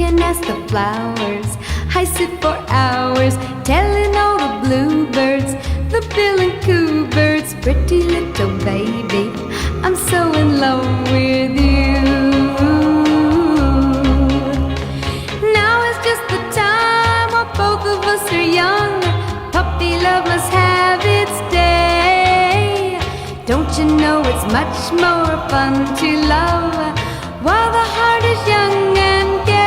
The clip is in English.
and ask the flowers. I sit for hours telling all the bluebirds, the bill and coo birds, pretty little baby, I'm so in love with you. Now is just the time while both of us are young. Puppy love must have its day. Don't you know it's much more fun to love while the heart is young and gay?